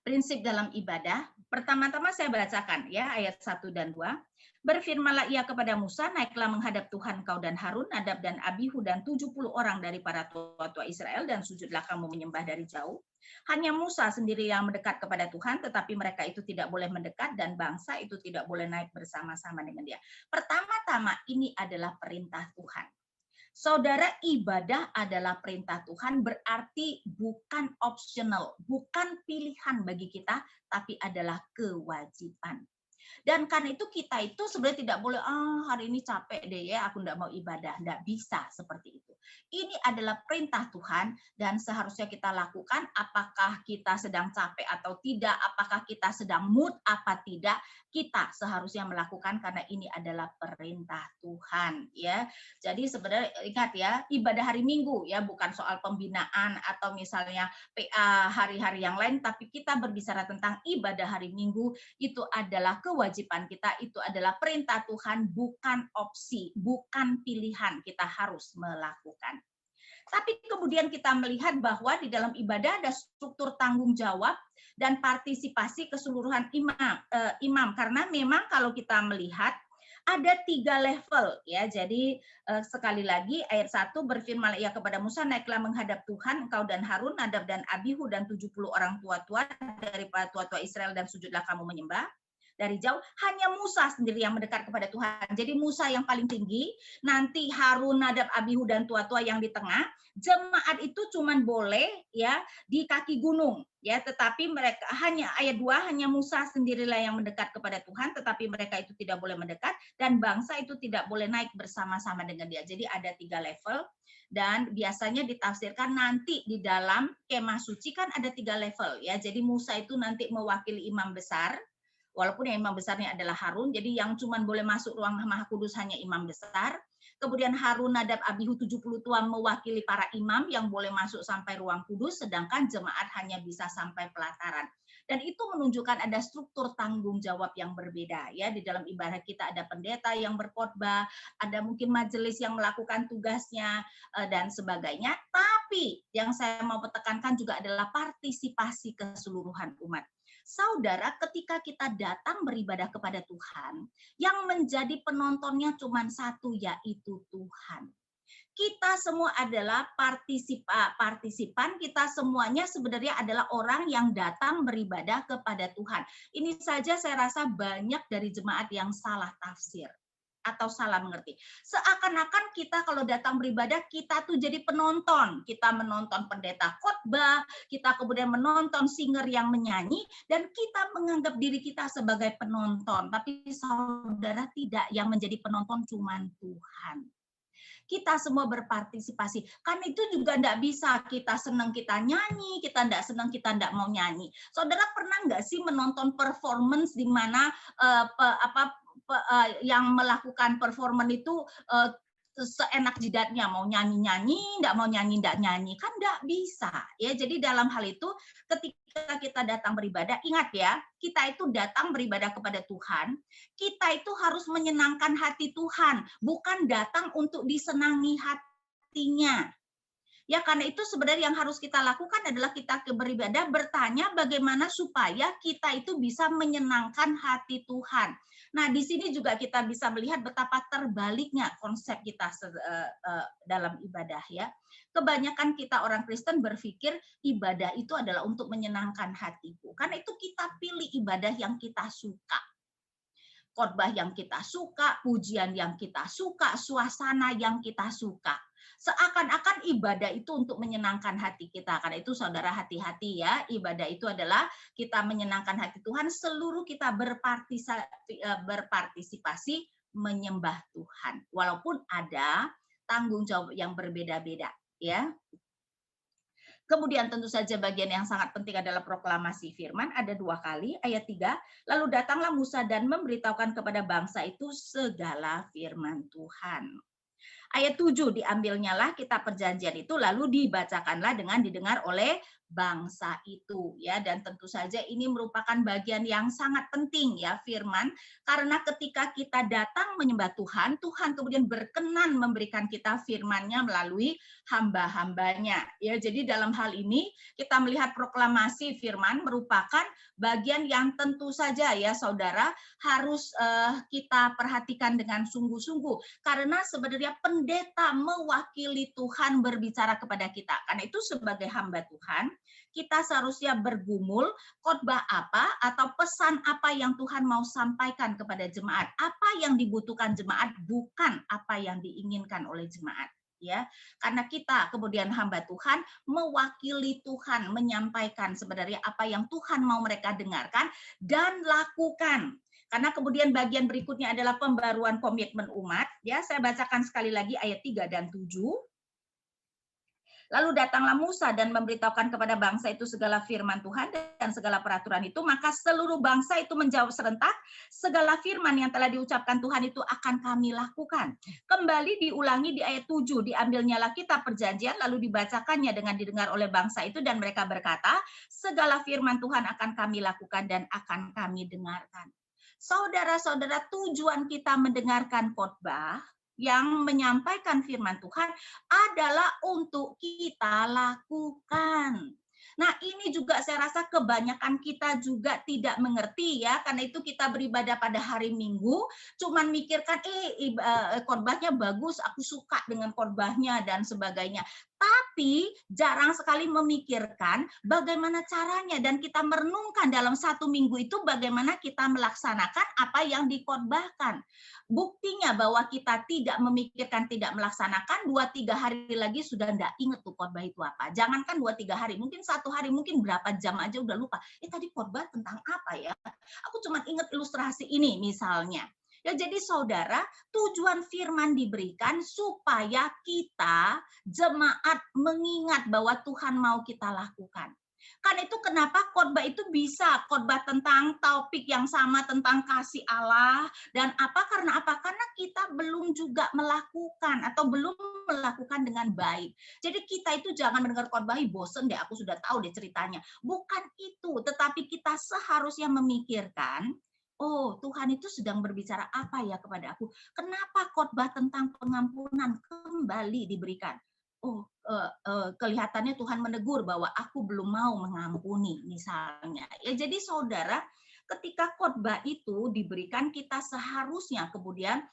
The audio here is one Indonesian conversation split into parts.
Prinsip dalam ibadah, pertama-tama saya bacakan ya ayat 1 dan 2. Berfirmanlah ia kepada Musa, naiklah menghadap Tuhan kau dan Harun, Nadab dan Abihu dan 70 orang dari para tua-tua Israel dan sujudlah kamu menyembah dari jauh. Hanya Musa sendiri yang mendekat kepada Tuhan, tetapi mereka itu tidak boleh mendekat dan bangsa itu tidak boleh naik bersama-sama dengan dia. Pertama-tama ini adalah perintah Tuhan. Saudara, ibadah adalah perintah Tuhan, berarti bukan optional, bukan pilihan bagi kita, tapi adalah kewajiban. Dan karena itu kita itu sebenarnya tidak boleh, hari ini capek deh ya, aku tidak mau ibadah. Tidak bisa seperti itu. Ini adalah perintah Tuhan dan seharusnya kita lakukan apakah kita sedang capek atau tidak, apakah kita sedang mood apa tidak, kita seharusnya melakukan karena ini adalah perintah Tuhan ya. Jadi sebenarnya ingat ya, ibadah hari Minggu ya, bukan soal pembinaan atau misalnya PA hari-hari yang lain, tapi kita berbicara tentang ibadah hari Minggu itu adalah kewajiban kita, itu adalah perintah Tuhan, bukan opsi, bukan pilihan, kita harus melakukan. Tapi kemudian kita melihat bahwa di dalam ibadah ada struktur tanggung jawab dan partisipasi keseluruhan imam. Karena memang kalau kita melihat ada 3 level ya. Jadi sekali lagi ayat 1 berfirman ia kepada Musa, naiklah menghadap Tuhan engkau dan Harun, Nadab dan Abihu dan 70 orang tua-tua dari para tua-tua Israel dan sujudlah kamu menyembah. Dari jauh, hanya Musa sendiri yang mendekat kepada Tuhan. Jadi Musa yang paling tinggi, nanti Harun, Nadab, Abihu dan tua-tua yang di tengah. Jemaat itu cuman boleh ya di kaki gunung ya, tetapi mereka hanya ayat 2 hanya Musa sendirilah yang mendekat kepada Tuhan, tetapi mereka itu tidak boleh mendekat dan bangsa itu tidak boleh naik bersama-sama dengan dia. Jadi ada 3 level dan biasanya ditafsirkan nanti di dalam kemah suci kan ada 3 level ya. Jadi Musa itu nanti mewakili imam besar. Walaupun yang imam besarnya adalah Harun, jadi yang cuma boleh masuk ruang Maha Kudus hanya imam besar. Kemudian Harun, Nadab, Abihu 70 tua mewakili para imam yang boleh masuk sampai ruang kudus, sedangkan jemaat hanya bisa sampai pelataran. Dan itu menunjukkan ada struktur tanggung jawab yang berbeda ya. Di dalam ibadah kita ada pendeta yang berkhotbah, ada mungkin majelis yang melakukan tugasnya dan sebagainya. Tapi yang saya mau tekankan juga adalah partisipasi keseluruhan umat. Saudara, ketika kita datang beribadah kepada Tuhan, yang menjadi penontonnya cuma satu, yaitu Tuhan. Kita semua adalah partisipan, kita semuanya sebenarnya adalah orang yang datang beribadah kepada Tuhan. Ini saja saya rasa banyak dari jemaat yang salah tafsir atau salah mengerti. Seakan-akan kita kalau datang beribadah, kita tuh jadi penonton. Kita menonton pendeta khotbah, kita kemudian menonton singer yang menyanyi, dan kita menganggap diri kita sebagai penonton. Tapi saudara, tidak, yang menjadi penonton cuma Tuhan. Kita semua berpartisipasi. Kan itu juga enggak bisa kita senang kita nyanyi, kita enggak senang kita enggak mau nyanyi. Saudara pernah enggak sih menonton performance di mana yang melakukan performance itu seenak jidatnya, mau nyanyi-nyanyi, enggak mau nyanyi, enggak nyanyi, kan enggak bisa. Ya, jadi dalam hal itu ketika kita datang beribadah, ingat ya, kita itu datang beribadah kepada Tuhan, kita itu harus menyenangkan hati Tuhan, bukan datang untuk disenangi hatinya. Ya, karena itu sebenarnya yang harus kita lakukan adalah kita beribadah bertanya bagaimana supaya kita itu bisa menyenangkan hati Tuhan. Nah, di sini juga kita bisa melihat betapa terbaliknya konsep kita dalam ibadah ya. Kebanyakan kita orang Kristen berpikir ibadah itu adalah untuk menyenangkan hatiku. Karena itu kita pilih ibadah yang kita suka. Khotbah yang kita suka, pujian yang kita suka, suasana yang kita suka. Seakan-akan ibadah itu untuk menyenangkan hati kita. Karena itu saudara hati-hati ya, ibadah itu adalah kita menyenangkan hati Tuhan, seluruh kita berpartisipasi menyembah Tuhan. Walaupun ada tanggung jawab yang berbeda-beda ya. Kemudian tentu saja bagian yang sangat penting adalah proklamasi firman, ada 2 kali, ayat 3, lalu datanglah Musa dan memberitahukan kepada bangsa itu segala firman Tuhan. Ayat 7, diambilnyalah kitab perjanjian itu lalu dibacakanlah dengan didengar oleh bangsa itu ya. Dan tentu saja ini merupakan bagian yang sangat penting ya firman, karena ketika kita datang menyembah Tuhan, Tuhan kemudian berkenan memberikan kita firman-Nya melalui hamba-hambanya ya. Jadi dalam hal ini kita melihat proklamasi firman merupakan bagian yang tentu saja ya saudara harus kita perhatikan dengan sungguh-sungguh, karena sebenarnya pendeta mewakili Tuhan berbicara kepada kita. Karena itu sebagai hamba Tuhan, kita seharusnya bergumul khotbah apa atau pesan apa yang Tuhan mau sampaikan kepada jemaat. Apa yang dibutuhkan jemaat, bukan apa yang diinginkan oleh jemaat. Ya, karena kita kemudian hamba Tuhan mewakili Tuhan menyampaikan sebenarnya apa yang Tuhan mau mereka dengarkan dan lakukan. Karena kemudian bagian berikutnya adalah pembaruan komitmen umat. Ya, saya bacakan sekali lagi ayat 3 dan 7. Lalu datanglah Musa dan memberitahukan kepada bangsa itu segala firman Tuhan dan segala peraturan itu. Maka seluruh bangsa itu menjawab serentak, segala firman yang telah diucapkan Tuhan itu akan kami lakukan. Kembali diulangi di ayat 7, diambilnyalah kitab perjanjian, lalu dibacakannya dengan didengar oleh bangsa itu, dan mereka berkata, segala firman Tuhan akan kami lakukan dan akan kami dengarkan. Saudara-saudara, tujuan kita mendengarkan khotbah yang menyampaikan firman Tuhan adalah untuk kita lakukan. Nah, ini juga saya rasa kebanyakan kita juga tidak mengerti ya, karena itu kita beribadah pada hari Minggu, cuman mikirkan khotbahnya bagus, aku suka dengan khotbahnya dan sebagainya. Tapi jarang sekali memikirkan bagaimana caranya, dan kita merenungkan dalam satu minggu itu bagaimana kita melaksanakan apa yang dikhotbahkan. Buktinya bahwa kita tidak memikirkan, tidak melaksanakan, 2-3 hari lagi sudah tidak ingat tuh khotbah itu apa. Jangankan 2-3 hari, mungkin 1 hari, mungkin berapa jam aja udah lupa. Tadi khotbah tentang apa ya? Aku cuma ingat ilustrasi ini misalnya. Ya, jadi saudara, tujuan firman diberikan supaya kita jemaat mengingat bahwa Tuhan mau kita lakukan. Karena itu kenapa khotbah itu bisa khotbah tentang topik yang sama, tentang kasih Allah dan apa, karena apa? Karena kita belum juga melakukan atau belum melakukan dengan baik. Jadi kita itu jangan mendengar khotbah, bosen deh, aku sudah tahu deh ceritanya. Bukan itu, tetapi kita seharusnya memikirkan, oh, Tuhan itu sedang berbicara apa ya kepada aku? Kenapa khotbah tentang pengampunan kembali diberikan? Oh, kelihatannya Tuhan menegur bahwa aku belum mau mengampuni misalnya. Ya, jadi saudara, ketika khotbah itu diberikan, kita seharusnya kemudian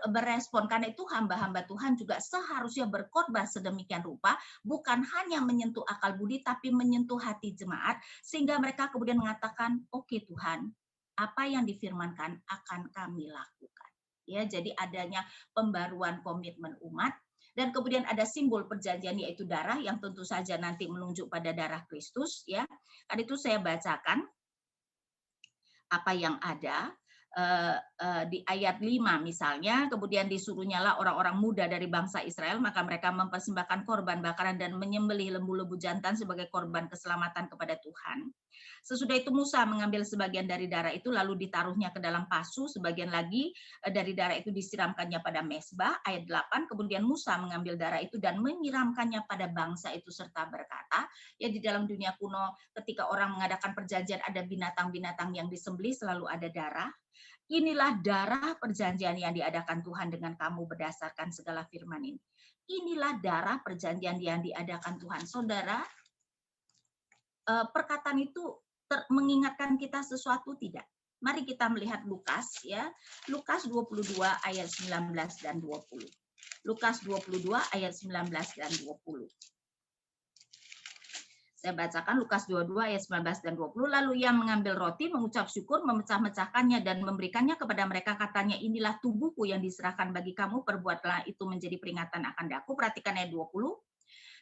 berespon. Karena itu hamba-hamba Tuhan juga seharusnya berkhotbah sedemikian rupa, bukan hanya menyentuh akal budi, tapi menyentuh hati jemaat, sehingga mereka kemudian mengatakan, oke Tuhan, apa yang difirmankan akan kami lakukan. Ya, jadi adanya pembaruan komitmen umat, dan kemudian ada simbol perjanjian yaitu darah, yang tentu saja nanti menunjuk pada darah Kristus ya. Kan itu saya bacakan apa yang ada di ayat 5 misalnya, kemudian disuruhnyalah orang-orang muda dari bangsa Israel, maka mereka mempersembahkan korban bakaran dan menyembelih lembu-lembu jantan sebagai korban keselamatan kepada Tuhan. Sesudah itu Musa mengambil sebagian dari darah itu, lalu ditaruhnya ke dalam pasu, sebagian lagi dari darah itu disiramkannya pada mezbah. Ayat 8, kemudian Musa mengambil darah itu dan menyiramkannya pada bangsa itu serta berkata, ya di dalam dunia kuno ketika orang mengadakan perjanjian ada binatang-binatang yang disembelih selalu ada darah. Inilah darah perjanjian yang diadakan Tuhan dengan kamu berdasarkan segala firman ini. Inilah darah perjanjian yang diadakan Tuhan. Saudara, perkataan itu mengingatkan kita sesuatu tidak? Mari kita melihat Lukas ya. Lukas 22 ayat 19 dan 20. Lukas 22 ayat 19 dan 20. Saya bacakan Lukas 22 ayat 19 dan 20. Lalu ia mengambil roti, mengucap syukur, memecah-mecahkannya dan memberikannya kepada mereka. Katanya, inilah tubuhku yang diserahkan bagi kamu, perbuatlah itu menjadi peringatan akan aku. Perhatikan ayat 20.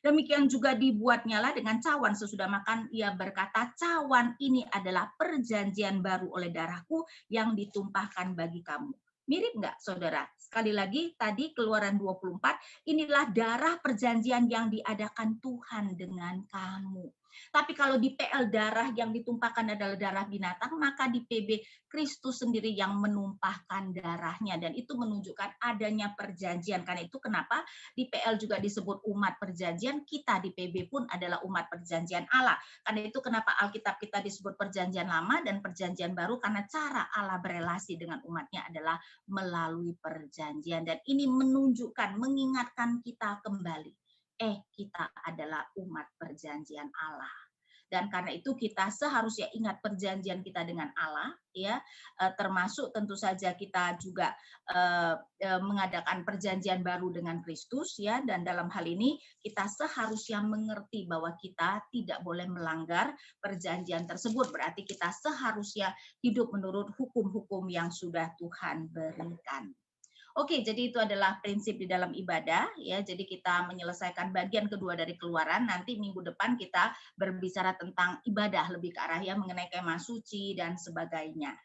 Demikian juga dibuatnyalah dengan cawan sesudah makan. Ia berkata, cawan ini adalah perjanjian baru oleh darahku yang ditumpahkan bagi kamu. Mirip nggak, saudara? Sekali lagi, tadi Keluaran 24, inilah darah perjanjian yang diadakan Tuhan dengan kamu. Tapi kalau di PL darah yang ditumpahkan adalah darah binatang, maka di PB Kristus sendiri yang menumpahkan darahnya. Dan itu menunjukkan adanya perjanjian. Karena itu kenapa di PL juga disebut umat perjanjian, kita di PB pun adalah umat perjanjian Allah. Karena itu kenapa Alkitab kita disebut perjanjian lama dan perjanjian baru, karena cara Allah berelasi dengan umatnya adalah melalui perjanjian. Dan ini menunjukkan, mengingatkan kita kembali. Kita adalah umat perjanjian Allah. Dan karena itu kita seharusnya ingat perjanjian kita dengan Allah, ya, termasuk tentu saja kita juga mengadakan perjanjian baru dengan Kristus, ya, dan dalam hal ini kita seharusnya mengerti bahwa kita tidak boleh melanggar perjanjian tersebut. Berarti kita seharusnya hidup menurut hukum-hukum yang sudah Tuhan berikan. Oke, jadi itu adalah prinsip di dalam ibadah, ya. Jadi kita menyelesaikan bagian kedua dari Keluaran. Nanti minggu depan kita berbicara tentang ibadah lebih ke arah ya mengenai kemah suci dan sebagainya.